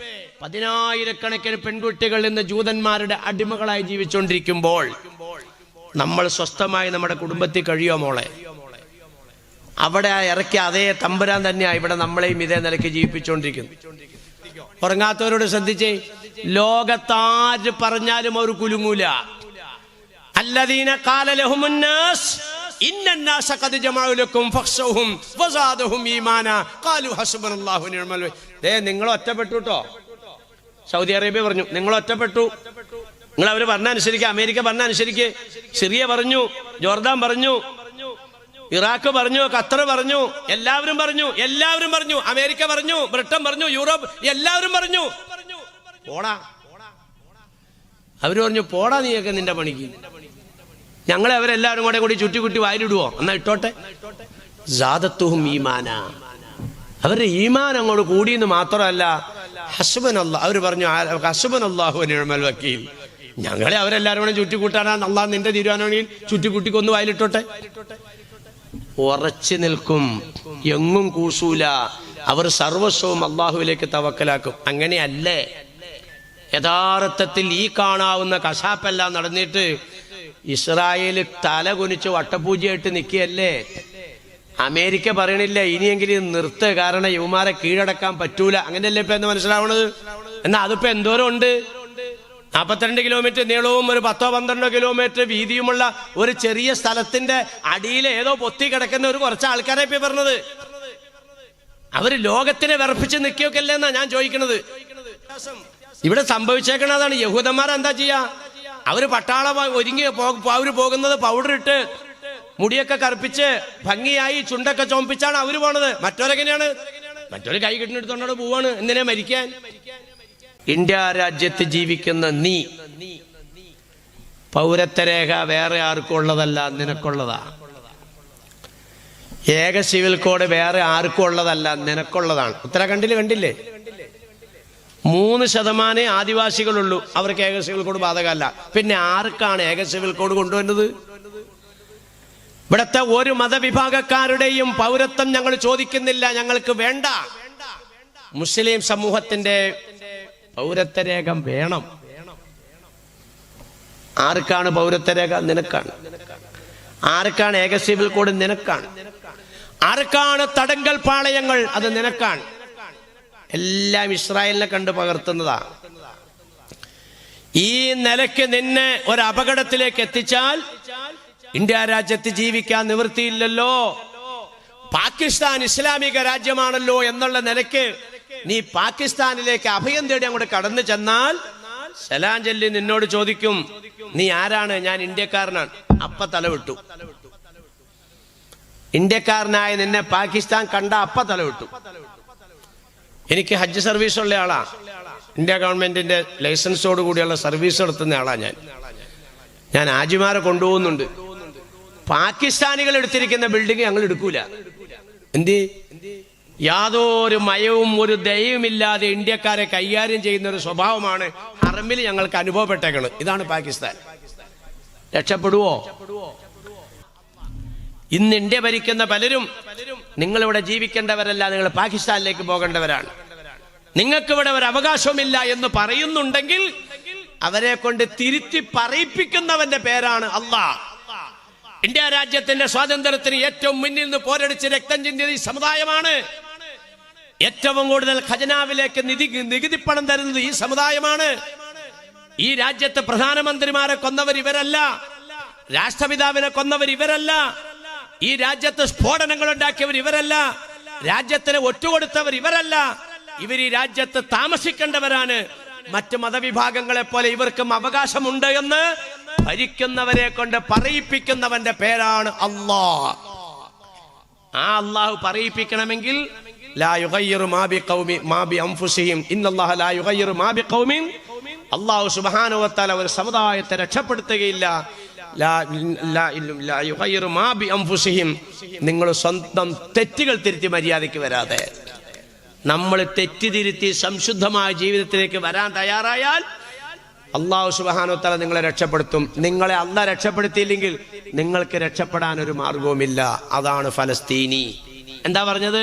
10,000-കണക്കിന് പെൺകുട്ടികൾ ഇന്ന് ജൂതന്മാരുടെ അടിമകളായി ജീവിച്ചുകൊണ്ടിരിക്കുമ്പോൾ നമ്മൾ സ്വസ്ഥമായി നമ്മുടെ കുടുംബത്തിൽ കഴിയോ മോളെ? അവിടെ ഇറക്കിയ അതേ തമ്പുരാൻ തന്നെയാ ഇവിടെ നമ്മളെയും ഇതേ നിലയ്ക്ക് ജീവിപ്പിച്ചുകൊണ്ടിരിക്കുന്നു. ഉറങ്ങാത്തവരോട് ശ്രദ്ധിച്ചേ, ലോകത്താര് പറഞ്ഞാലും അവർ കുലുങ്ങൂല. അല്ലദീന ഖാല ലഹുമുന്നാസ് ഇന്നന്നാസ ഖദ് ജമഉ ലക്കും ഫഖ്ശൗഹും വസാദഹും ഈമാനാ ഖാലു ഹസ്ബുനല്ലാഹു വനിഅമൽ വകീൽ. നിങ്ങൾ ഒറ്റപ്പെട്ടു കേട്ടോ. സൗദി അറേബ്യ പറഞ്ഞു നിങ്ങൾ ഒറ്റപ്പെട്ടു, നിങ്ങൾ അവർ പറഞ്ഞ അനുസരിക്കുക, അമേരിക്ക പറഞ്ഞ അനുസരിക്കുക. സിറിയ പറഞ്ഞു, ജോർദാൻ പറഞ്ഞു, ഇറാഖ് പറഞ്ഞു, ഖത്തർ പറഞ്ഞു, എല്ലാവരും പറഞ്ഞു, അമേരിക്ക പറഞ്ഞു, ബ്രിട്ടൻ പറഞ്ഞു, യൂറോപ്പ് എല്ലാവരും പറഞ്ഞു പോടാ. അവര് പറഞ്ഞു പോടാ നീയൊക്കെ നിന്റെ പണിക്ക്. ഞങ്ങളെ അവരെല്ലാവരും കൂടി ചുറ്റി വായിലിടുവോ? എന്നാ ഇട്ടോട്ടെ. സാദത്തുഹും ഈമാനാ, അവരുടെ ഈമാൻ അങ്ങോട്ട് കൂടിയെന്ന് മാത്രമല്ല, ഹസ്ബുനല്ലാഹ്, അവർ പറഞ്ഞു ഹസ്ബുനല്ലാഹു വനിഅമൽ വകീൽ. ഞങ്ങളെ അവരെല്ലാവരും കൂടെ ചുറ്റിക്കൂട്ടാനാ അല്ലാഹ് നിന്റെ തീരുമാനമാണെങ്കിൽ ചുറ്റിക്കൂട്ടിക്കൊന്ന് വായിലിട്ടോട്ടെ. ഉറച്ചു നിൽക്കും, എങ്ങും കൂസൂല. അവർ സർവസ്വവും അള്ളാഹുവിലേക്ക് തവക്കലാക്കും. അങ്ങനെയല്ലേ യഥാർത്ഥത്തിൽ ഈ കാണാവുന്ന കശാപ്പെല്ലാം നടന്നിട്ട് ഇസ്രായേല് തല കുനിച്ച് വട്ടപൂജയായിട്ട് നിൽക്കുകയല്ലേ? അമേരിക്ക പറയണില്ല ഇനിയെങ്കിലും നിർത്ത്, കാരണം യുവമാരെ കീഴടക്കാൻ പറ്റൂല. അങ്ങനെയല്ലേ ഇപ്പൊ എന്ന് മനസ്സിലാവണത്? എന്നാ അതിപ്പോ എന്തോരം ഉണ്ട്? 42 കിലോമീറ്റർ നീളവും ഒരു 10-12 കിലോമീറ്റർ വീതിയുമുള്ള ഒരു ചെറിയ സ്ഥലത്തിന്റെ അടിയിൽ ഏതോ പൊത്തി കിടക്കുന്ന ഒരു കുറച്ച് ആൾക്കാരെ ഇപ്പൊ പറഞ്ഞത്. അവര് ലോകത്തിനെ വിറപ്പിച്ച് നിൽക്കുകയൊക്കെ അല്ലേ എന്നാ ഞാൻ ചോദിക്കണത്. ഇവിടെ സംഭവിച്ചേക്കണതാണ്. യഹൂദന്മാർ എന്താ ചെയ്യാ? അവര് പട്ടാളം ഒരുങ്ങി അവര് പോകുന്നത് പൗഡർ ഇട്ട് മുടിയൊക്കെ കറുപ്പിച്ച് ഭംഗിയായി ചുണ്ടൊക്കെ ചോമ്പിച്ചാണ് അവര് പോണത്. മറ്റോരെങ്ങനെയാണ്? മറ്റൊരു കൈ കെട്ടിനെടുത്തോണ്ട് പോവാണ്. എന്തിനാ മരിക്കാൻ? ഇന്ത്യ രാജ്യത്ത് ജീവിക്കുന്ന നീ പൗരത്വരേഖ വേറെ ആർക്കും ഉള്ളതല്ല, നിനക്കുള്ളതാ. ഏക സിവിൽ കോഡ് വേറെ ആർക്കും ഉള്ളതല്ല, നിനക്കുള്ളതാണ്. ഉത്തരാഖണ്ഡിൽ കണ്ടില്ലേ, 3% ആദിവാസികളുള്ളൂ, അവർക്ക് ഏക സിവിൽ കോഡ് ബാധകമല്ല. പിന്നെ ആർക്കാണ് ഏക സിവിൽ കോഡ് കൊണ്ടുവന്നത്? ഇവിടുത്തെ ഒരു മതവിഭാഗക്കാരുടെയും പൗരത്വം ഞങ്ങൾ ചോദിക്കുന്നില്ല, ഞങ്ങൾക്ക് വേണ്ട. മുസ്ലിം സമൂഹത്തിന്റെ പൗരത്വരേഖ വേണം. ആർക്കാണ് പൗരത്വരേഖ? നിനക്കാണ്. ആർക്കാണ് ഏക സിവിൽ കോഡ്? നിനക്കാണ്. ആർക്കാണ് തടങ്കൽ പാളയങ്ങൾ? അത് നിനക്കാണ്. എല്ലാം ഇസ്രായേലിനെ കണ്ട് പകർത്തുന്നതാ. ഈ നിലയ്ക്ക് നിന്നെ ഒരു അപകടത്തിലേക്ക് എത്തിച്ചാൽ ഇന്ത്യ രാജ്യത്ത് ജീവിക്കാൻ നിവൃത്തിയില്ലല്ലോ. പാകിസ്ഥാൻ ഇസ്ലാമിക രാജ്യമാണല്ലോ എന്നുള്ള നിലയ്ക്ക് നീ പാകിസ്ഥാനിലേക്ക് അഭയം തേടി അങ്ങോട്ട് കടന്നു ചെന്നാൽ സലാം ചൊല്ലി നിന്നോട് ചോദിക്കും നീ ആരാണ്? ഞാൻ ഇന്ത്യക്കാരനാണ്. അപ്പ തലവിട്ടു. ഇന്ത്യക്കാരനായ നിന്നെ പാകിസ്ഥാൻ കണ്ട അപ്പ തലവിട്ടു. എനിക്ക് ഹജ്ജ് സർവീസ് ഉള്ള ആളാ, ഇന്ത്യ ഗവൺമെന്റിന്റെ ലൈസൻസോട് കൂടിയുള്ള സർവീസ് നടത്തുന്ന ആളാ ഞാൻ. ഹാജിമാരെ കൊണ്ടുപോകുന്നുണ്ട്. പാകിസ്ഥാനികൾ എടുത്തിരിക്കുന്ന ബിൽഡിംഗ് ഞങ്ങൾ എടുക്കൂല. എന്ത്? യാതൊരു മയവും ഒരു ദയവുമില്ലാതെ ഇന്ത്യക്കാരെ കൈകാര്യം ചെയ്യുന്ന ഒരു സ്വഭാവമാണ് ഹറമിൽ ഞങ്ങൾക്ക് അനുഭവപ്പെട്ടേക്കുന്നത്. ഇതാണ് പാകിസ്ഥാൻ. രക്ഷപ്പെടുവോ? ഇന്ന് ഇന്ത്യ ഭരിക്കുന്ന പലരും നിങ്ങളിവിടെ ജീവിക്കേണ്ടവരല്ല, നിങ്ങൾ പാകിസ്ഥാനിലേക്ക് പോകേണ്ടവരാണ്, നിങ്ങൾക്കിവിടെ ഒരു അവകാശമില്ല എന്ന് പറയുന്നുണ്ടെങ്കിൽ അവരെ കൊണ്ട് തിരുത്തി പറയിപ്പിക്കുന്നവന്റെ പേരാണ് അള്ളാഹ്. ഇന്ത്യ രാജ്യത്തിന്റെ സ്വാതന്ത്ര്യത്തിന് ഏറ്റവും മുന്നിൽ നിന്ന് പോരടിച്ച് രക്തം ചിന്തിയ ഈ സമുദായമാണ്. ഏറ്റവും കൂടുതൽ ഖജനാവിലേക്ക് നികുതി പണം തരുന്നത് ഈ സമുദായമാണ്. ഈ രാജ്യത്ത് പ്രധാനമന്ത്രിമാരെ കൊന്നവർ ഇവരല്ല, രാഷ്ട്രപിതാവിനെ കൊന്നവർ ഇവരല്ല, ഈ രാജ്യത്ത് സ്ഫോടനങ്ങൾ ഉണ്ടാക്കിയവർ ഇവരല്ല, രാജ്യത്തിന് ഒറ്റുകൊടുത്തവർ ഇവരല്ല. ഇവർ ഈ രാജ്യത്ത് താമസിക്കേണ്ടവരാണ്. മറ്റ് മതവിഭാഗങ്ങളെ പോലെ ഇവർക്കും അവകാശമുണ്ട് എന്ന് ഭരിക്കുന്നവരെ കൊണ്ട് പറയിപ്പിക്കുന്നവന്റെ പേരാണ് അല്ലാഹ്. ആ അല്ലാഹു പറയിപ്പിക്കണമെങ്കിൽ ലാ യുഗയ്യിറു മാ ബിഖൗമി മാ ബിഅൻഫുസിഹിം ഇന്നല്ലാഹ ലാ യുഗയ്യിറു മാ ബിഖൗമിൻ. അല്ലാഹു സുബ്ഹാനഹു വ തആല ഒരു സമുദായത്തെ രക്ഷപ്പെടുത്തുകയില്ല. ലാ യുഗയ്യിറു മാ ബിഅൻഫുസിഹിം. നിങ്ങൾ സ്വന്തം തെറ്റുകൾ തിരുത്തി മര്യാദയ്ക്ക് വരാതെ, നമ്മൾ തെറ്റിതിരുത്തി സംശുദ്ധമായ ജീവിതത്തിലേക്ക് വരാൻ തയ്യാറായാൽ അല്ലാഹു സുബ്ഹാനഹു വ തആല നിങ്ങളെ രക്ഷപ്പെടുത്തും. നിങ്ങളെ അല്ലാഹ് രക്ഷപ്പെടുത്തിയില്ലെങ്കിൽ നിങ്ങൾക്ക് രക്ഷപ്പെടാൻ ഒരു മാർഗവുമില്ല. അതാണ് ഫലസ്തീനി. എന്താ പറഞ്ഞത്?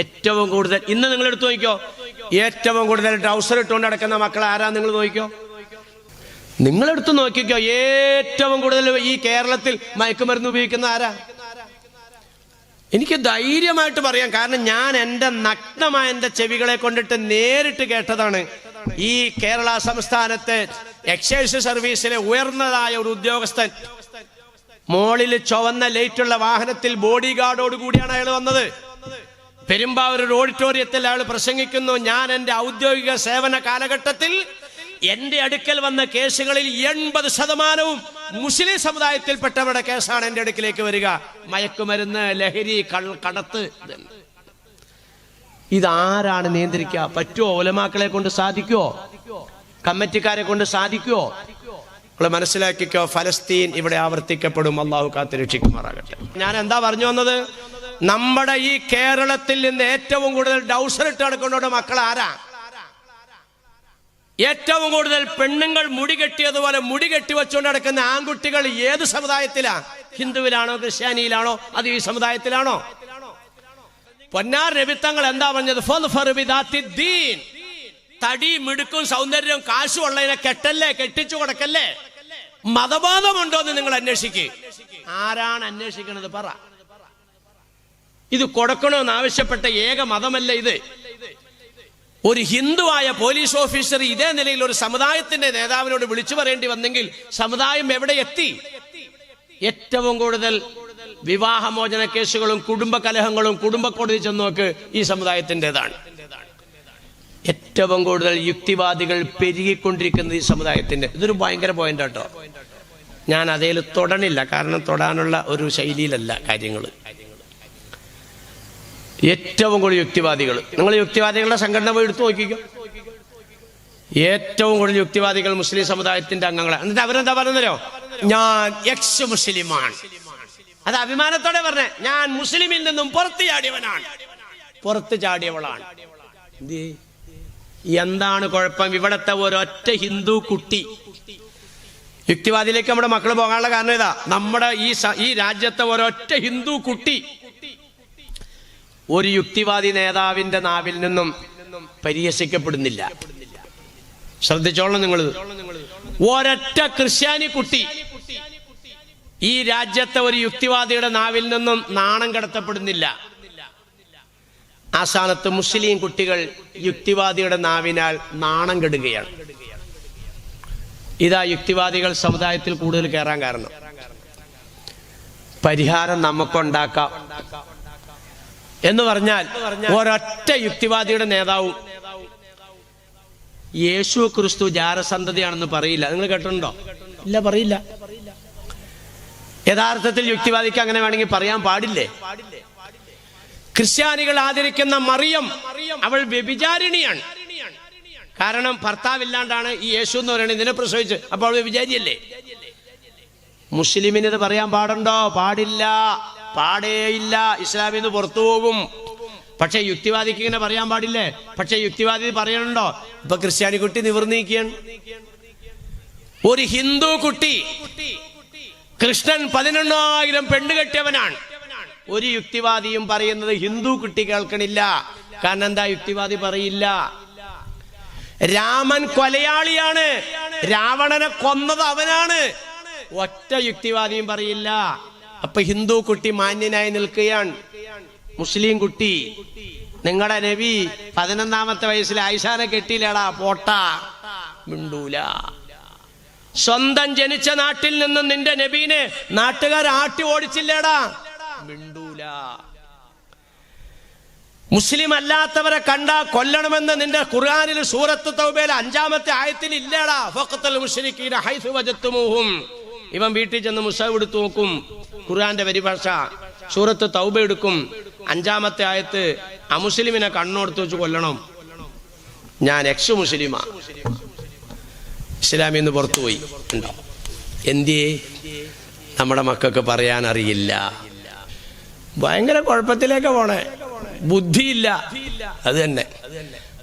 ഏറ്റവും കൂടുതൽ ഇന്ന് നിങ്ങൾ എടുത്തു നോക്കിക്കോ, ഏറ്റവും കൂടുതൽ ട്രൗസർ ഇട്ടുകൊണ്ട് നടക്കുന്ന മക്കൾ ആരാ? നിങ്ങൾ നോക്കിക്കോ, നിങ്ങളെടുത്ത് നോക്കിക്കോ. ഏറ്റവും കൂടുതൽ ഈ കേരളത്തിൽ മയക്കുമരുന്ന് ഉപയോഗിക്കുന്ന ആരാ? എനിക്ക് ധൈര്യമായിട്ട് പറയാം, കാരണം ഞാൻ എൻ്റെ നഗ്നമായ എൻ്റെ ചെവികളെ കൊണ്ടിട്ട് നേരിട്ട് കേട്ടതാണ്. ഈ കേരള സംസ്ഥാനത്തെ എക്സൈസ് സർവീസിലെ ഉയർന്നതായ ഒരു ഉദ്യോഗസ്ഥൻ മോളിൽ ചുവന്ന ലൈറ്റുള്ള വാഹനത്തിൽ ബോഡി ഗാർഡോട് കൂടിയാണ് അയാൾ വന്നത്. പെരുമ്പാവൂർ ഒരു ഓഡിറ്റോറിയത്തിൽ അയാൾ പ്രസംഗിക്കുന്നു, ഞാൻ എൻ്റെ ഔദ്യോഗിക സേവന കാലഘട്ടത്തിൽ എന്റെ അടുക്കൽ വന്ന കേസുകളിൽ 80% മുസ്ലിം സമുദായത്തിൽപ്പെട്ടവരുടെ കേസാണ് എന്റെ അടുക്കിലേക്ക് വരിക. മയക്കുമരുന്ന്, ലഹരി, കടത്ത്. ഇതാരാണ് നിയന്ത്രിക്കുക? പറ്റുമോ? ഉലമാക്കളെ കൊണ്ട് സാധിക്കുമോ? കമ്മിറ്റിക്കാരെ കൊണ്ട് സാധിക്കുമോ? നിങ്ങൾ മനസ്സിലാക്കിക്കോ, ഫലസ്തീൻ ഇവിടെ ആവർത്തിക്കപ്പെടും. അള്ളാഹു കാത്ത് രക്ഷിക്കുമാറാകട്ടെ. ഞാൻ എന്താ പറഞ്ഞു വന്നത്? നമ്മുടെ ഈ കേരളത്തിൽ നിന്ന് ഏറ്റവും കൂടുതൽ ഡൗസർ ഇട്ട് നടക്കൊണ്ടോടെ മക്കൾ ആരാ? ഏറ്റവും കൂടുതൽ പെണ്ണുങ്ങൾ മുടി കെട്ടിയതുപോലെ മുടി കെട്ടി വെച്ചുകൊണ്ട് നടക്കുന്ന ആൺകുട്ടികൾ ഏത് സമുദായത്തിലാ? ഹിന്ദുവിലാണോ, ക്രിസ്ത്യാനിയിലാണോ, അത് ഈ സമുദായത്തിലാണോ? പൊന്നാർ നബിത്തങ്ങൾ എന്താ പറഞ്ഞത്? തടി, മിടുക്കും, സൗന്ദര്യവും, കാശും ഉള്ളതിനെ കെട്ടല്ലേ, കെട്ടിച്ചു കൊടുക്കല്ലേ. മതബോധമുണ്ടോ എന്ന് നിങ്ങൾ അന്വേഷിക്കുക. ആരാണ് അന്വേഷിക്കുന്നത്? പറ. ഇത് കൊടുക്കണമെന്ന് ആവശ്യപ്പെട്ട ഏക മതമല്ല ഇത്. ഒരു ഹിന്ദുവായ പോലീസ് ഓഫീസർ ഇതേ നിലയിൽ ഒരു സമുദായത്തിന്റെ നേതാവിനോട് വിളിച്ചു പറയേണ്ടി വന്നെങ്കിൽ സമുദായം എവിടെ എത്തി? ഏറ്റവും കൂടുതൽ വിവാഹമോചന കേസുകളും കുടുംബ കലഹങ്ങളും കുടുംബ കോടതി ചെന്ന് നോക്ക് ഈ സമുദായത്തിൻ്റെതാണ്. ഏറ്റവും കൂടുതൽ യുക്തിവാദികൾ പെരുകിക്കൊണ്ടിരിക്കുന്നത് ഈ സമുദായത്തിന്റെ. ഇതൊരു ഭയങ്കര പോയിന്റ് കേട്ടോ. ഞാൻ അതേൽ തൊടണില്ല, കാരണം തൊടാനുള്ള ഒരു ശൈലിയിലല്ല കാര്യങ്ങൾ. ഏറ്റവും കൂടുതൽ യുക്തിവാദികൾ, നിങ്ങൾ യുക്തിവാദികളുടെ സംഘടന പോയി എടുത്തു നോക്കിക്കോ. ഏറ്റവും കൂടുതൽ യുക്തിവാദികൾ മുസ്ലിം സമുദായത്തിന്റെ അംഗങ്ങളാണ്. എന്നിട്ട് അവരെന്താ പറഞ്ഞോ? ഞാൻ എക്സ് മുസ്ലിമാണ്. അത് അഭിമാനത്തോടെ പറഞ്ഞേ, ഞാൻ മുസ്ലിമിൽ നിന്നും പുറത്തു ചാടിയവനാണ്, പുറത്തു ചാടിയവളാണ്. എന്താണ് കുഴപ്പം? ഇവിടത്തെ ഒരൊറ്റ ഹിന്ദു കുട്ടി, യുക്തിവാദിയിലേക്ക് നമ്മുടെ മക്കൾ പോകാനുള്ള കാരണം ഇതാ. നമ്മുടെ ഈ രാജ്യത്തെ ഒരൊറ്റ ഹിന്ദു കുട്ടി ഒരു യുക്തിവാദി നേതാവിന്റെ നാവിൽ നിന്നും പരിഹസിക്കപ്പെടുന്നില്ല. ശ്രദ്ധിച്ചോളണം നിങ്ങൾ. ഒരൊറ്റ ക്രിസ്ത്യാനി കുട്ടി ഈ രാജ്യത്തെ ഒരു യുക്തിവാദിയുടെ നാവിൽ നിന്നും നാണം കടത്തപ്പെടുന്നില്ല. ആ സ്ഥാനത്ത് മുസ്ലിം കുട്ടികൾ യുക്തിവാദിയുടെ നാവിനാൽ നാണം കെടുകയാണ്. ഇതാ യുക്തിവാദികൾ സമുദായത്തിൽ കൂടുതൽ കയറാൻ കാരണം. പരിഹാരം നമുക്കുണ്ടാക്കാം എന്ന് പറഞ്ഞാൽ ഒരൊറ്റ യുക്തിവാദിയുടെ നേതാവും യേശു ക്രിസ്തു ജാരസന്തതിയാണെന്ന് പറയില്ല. നിങ്ങൾ കേട്ടിട്ടുണ്ടോ? ഇല്ല, പറയില്ല. യഥാർത്ഥത്തിൽ യുക്തിവാദിക്ക് അങ്ങനെ വേണമെങ്കിൽ പറയാൻ പാടില്ലേ? ക്രിസ്ത്യാനികൾ ആദരിക്കുന്ന മറിയം, അവൾ വ്യഭിചാരിണിയാണ്. കാരണം ഭർത്താവില്ലാണ്ടാണ് ഈ യേശു എന്ന് പറയുന്നത് ഇതിനെ പ്രസവിച്ച്. അപ്പോൾ അവൾ വ്യഭിചാരിയല്ലേ? മുസ്ലിമിന് ഇത് പറയാൻ പാടുണ്ടോ? പാടില്ല, പാടേയില്ല. ഇസ്ലാമിൽ നിന്ന് പുറത്തു പോകും. പക്ഷെ യുക്തിവാദിക്ക് ഇങ്ങനെ പറയാൻ പാടില്ലേ? പക്ഷെ യുക്തിവാദി പറയണുണ്ടോ? ഇപ്പൊ ക്രിസ്ത്യാനി കുട്ടി നിവർന്നിരിക്കുകയാണ്. ഒരു ഹിന്ദു കുട്ടി കൃഷ്ണൻ 11,000 പെണ്ണ് കെട്ടിയവനാണ്. ഒരു യുക്തിവാദിയും പറയുന്നത് ഹിന്ദു കുട്ടി കേൾക്കണില്ല. കാരണം എന്താ? യുക്തിവാദി പറയില്ല. രാമൻ കൊലയാളിയാണ്, രാവണനെ കൊന്നത് അവനാണ്. ഒറ്റ യുക്തിവാദിയും പറയില്ല. അപ്പൊ ഹിന്ദു കുട്ടി മാന്യനായി നിൽക്കുകയാണ്. മുസ്ലിം കുട്ടി, നിങ്ങളുടെ നബി 11ാമത്തെ വയസ്സിൽ ആയിഷാനെ കെട്ടിയില്ലടാ, പോട്ട, മിണ്ടൂല. സ്വന്തം ജനിച്ച നാട്ടിൽ നിന്നും നിന്റെ നബീനെ നാട്ടുകാർ ആട്ടി ഓടിച്ചില്ലേടാ, മിണ്ടൂല. മുസ്ലിം അല്ലാത്തവരെ കണ്ടാ കൊല്ലണമെന്ന് നിന്റെ ഖുർആനിൽ സൂറത്ത് തൗബയിൽ 5ാമത്തെ ആയത്തിൽ ഇല്ലേടാ. ഫഖ്തുൽ മുശ്രിക്കീന ഹൈസു വജത്തുമൂഹും. ഇവൻ വീട്ടിൽ ചെന്ന് മുസഹഫ് എടുത്തു നോക്കും, ഖുർആന്റെ പരിഭാഷ സൂറത്ത് തൗബ എടുക്കും. 5ാമത്തെ ആയത്ത് അമുസ്ലിമിനെ കണ്ണോടുത്ത് വെച്ച് കൊല്ലണം. ഞാൻ എക്സ് മുസ്ലിമാ, ഇസ്ലാമിൽ നിന്ന് പുറത്തുപോയി. ഉണ്ടോ? എന്തിയേ? നമ്മുടെ മക്കൾക്ക് പറയാൻ അറിയില്ല. ഭയങ്കര കുഴപ്പത്തിലേക്ക് പോണേ, ബുദ്ധിയില്ല. അത് തന്നെ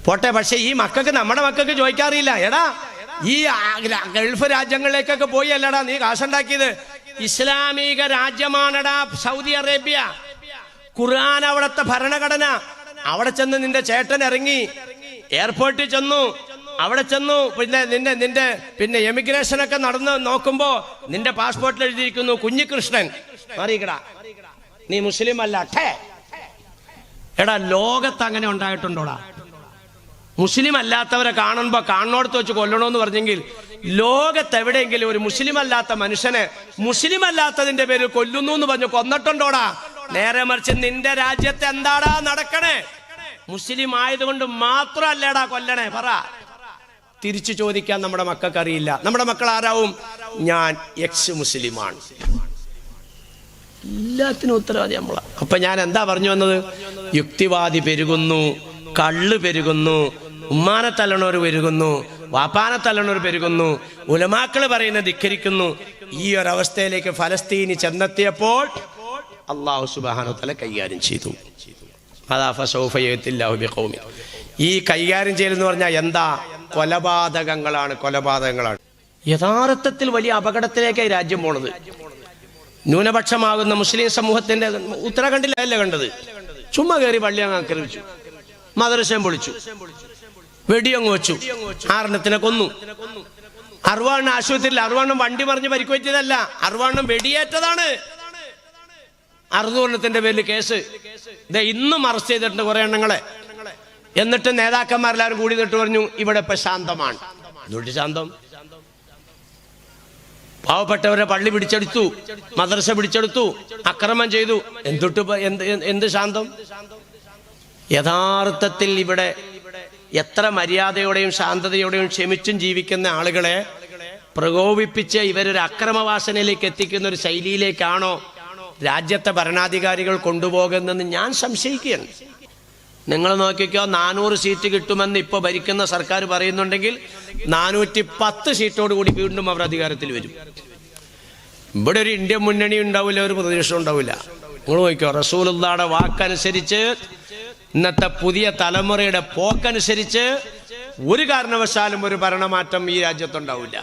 പോട്ടെ. പക്ഷെ ഈ മക്കൾക്ക്, നമ്മുടെ മക്കൾക്ക് ചോദിക്കാറില്ല. എടാ, ഈ ഗൾഫ് രാജ്യങ്ങളിലേക്കൊക്കെ പോയി അല്ലടാ നീ കാശുണ്ടാക്കിയത്? ഇസ്ലാമിക രാജ്യമാണടാ സൗദി അറേബ്യ. ഖുർആൻ അവിടുത്തെ ഭരണഘടന. അവിടെ ചെന്ന് നിന്റെ ചേട്ടൻ ഇറങ്ങി എയർപോർട്ടിൽ ചെന്നു, അവിടെ ചെന്നു. പിന്നെ എമിഗ്രേഷനൊക്കെ നടന്ന് നോക്കുമ്പോ നിന്റെ പാസ്പോർട്ടിൽ എഴുതിയിരിക്കുന്നു കുഞ്ഞികൃഷ്ണൻ. മാറിക്കടാ, നീ മുസ്ലിം അല്ല. എടാ, ലോകത്ത് അങ്ങനെ ഉണ്ടായിട്ടുണ്ടോടാ? മുസ്ലിം അല്ലാത്തവരെ കാണുമ്പോ കാണോടത്ത് വെച്ച് കൊല്ലണമെന്ന് പറഞ്ഞെങ്കിൽ ലോകത്ത് എവിടെയെങ്കിലും ഒരു മുസ്ലിം അല്ലാത്ത മനുഷ്യനെ മുസ്ലിം അല്ലാത്തതിന്റെ പേര് കൊല്ലുന്നു എന്ന് പറഞ്ഞു കൊന്നിട്ടുണ്ടോടാ? നേരെ മറിച്ച് നിന്റെ രാജ്യത്ത് എന്താടാ നടക്കണേ? മുസ്ലിം ആയതുകൊണ്ട് മാത്രമല്ലേടാ കൊല്ലണേ? പറ. തിരിച്ചു ചോദിക്കാൻ നമ്മുടെ മക്കൾക്ക് അറിയില്ല. നമ്മുടെ മക്കൾ ആരാവും? ഞാൻ എക്സ് മുസ്ലിമാണ്. എല്ലാത്തിനും ഉത്തരവാദി നമ്മളാ. അപ്പൊ ഞാൻ എന്താ പറഞ്ഞു വന്നത്? യുക്തിവാദി പെരുകുന്നു, കള്ള് പെരുകുന്നു, ഉമ്മാനെ തല്ലണവർ പെരുകുന്നു, വാപ്പാനെ തല്ലണവർ പെരുകുന്നു, ഉലമാക്കള് പറയുന്നത് ധിക്കരിക്കുന്നു. ഈ ഒരവസ്ഥയിലേക്ക് ഫലസ്തീനി ചെന്നെത്തിയപ്പോൾ അല്ലാഹു സുബ്ഹാനഹു വതആല കൈകാര്യം ചെയ്തു. ഈ കൈകാര്യം ചെയ്യലെന്ന് പറഞ്ഞാൽ എന്താ? കൊലപാതകങ്ങളാണ്, കൊലപാതകങ്ങളാണ്. യഥാർത്ഥത്തിൽ വലിയ അപകടത്തിലേക്കായി രാജ്യം പോണത്. ന്യൂനപക്ഷമാകുന്ന മുസ്ലിം സമൂഹത്തിന്റെ ഉത്തരാഖണ്ഡിലല്ല കണ്ടത്. ചുമ്മാ കയറി പള്ളി അങ്ങ് ആക്രമിച്ചു, മദ്രസയും പൊളിച്ചു, വെടിയങ്ങ് വെച്ചു, 6 കൊന്നു. 60 ആശുപത്രിയിൽ 60 വണ്ടി മറിഞ്ഞ് പരിക്കുപറ്റിയതല്ല, 60 വെടിയേറ്റതാണ്. 600 പേരിൽ കേസ്. ഇന്നും അറസ്റ്റ് ചെയ്തിട്ടുണ്ട് കുറെ എണ്ണങ്ങളെ. എന്നിട്ട് നേതാക്കന്മാരെല്ലാവരും കൂടി നിന്നിട്ട് പറഞ്ഞു ഇവിടെ ഇപ്പൊ ശാന്തമാണ്. എന്തുകൊണ്ട് ശാന്തം? പാവപ്പെട്ടവരെ പള്ളി പിടിച്ചെടുത്തു, മദ്രസ പിടിച്ചെടുത്തു, അക്രമം ചെയ്തു. എന്ത് ശാന്തം? യഥാർത്ഥത്തിൽ ഇവിടെ എത്ര മര്യാദയോടെയും ശാന്തതയോടെയും ക്ഷമിച്ചും ജീവിക്കുന്ന ആളുകളെ പ്രകോപിപ്പിച്ച് ഇവരൊരു അക്രമവാസനയിലേക്ക് എത്തിക്കുന്ന ഒരു ശൈലിയിലേക്കാണോ രാജ്യത്തെ ഭരണാധികാരികൾ കൊണ്ടുപോകുന്നതെന്ന് ഞാൻ സംശയിക്കുകയാണ്. നിങ്ങൾ നോക്കിക്കോ, 400 സീറ്റ് കിട്ടുമെന്ന് ഇപ്പൊ ഭരിക്കുന്ന സർക്കാർ പറയുന്നുണ്ടെങ്കിൽ 410 സീറ്റോട് കൂടി വീണ്ടും അവർ അധികാരത്തിൽ വരും. ഇവിടെ ഒരു ഇന്ത്യ മുന്നണി ഉണ്ടാവില്ല, ഒരു പ്രദേശം ഉണ്ടാവില്ല. നിങ്ങൾ നോക്കിക്കോ, റസൂലുള്ളാഹിയുടെ വാക്കനുസരിച്ച്, ഇന്നത്തെ പുതിയ തലമുറയുടെ പോക്കനുസരിച്ച് ഒരു കാരണവശാലും ഒരു ഭരണമാറ്റം ഈ രാജ്യത്തുണ്ടാവില്ല.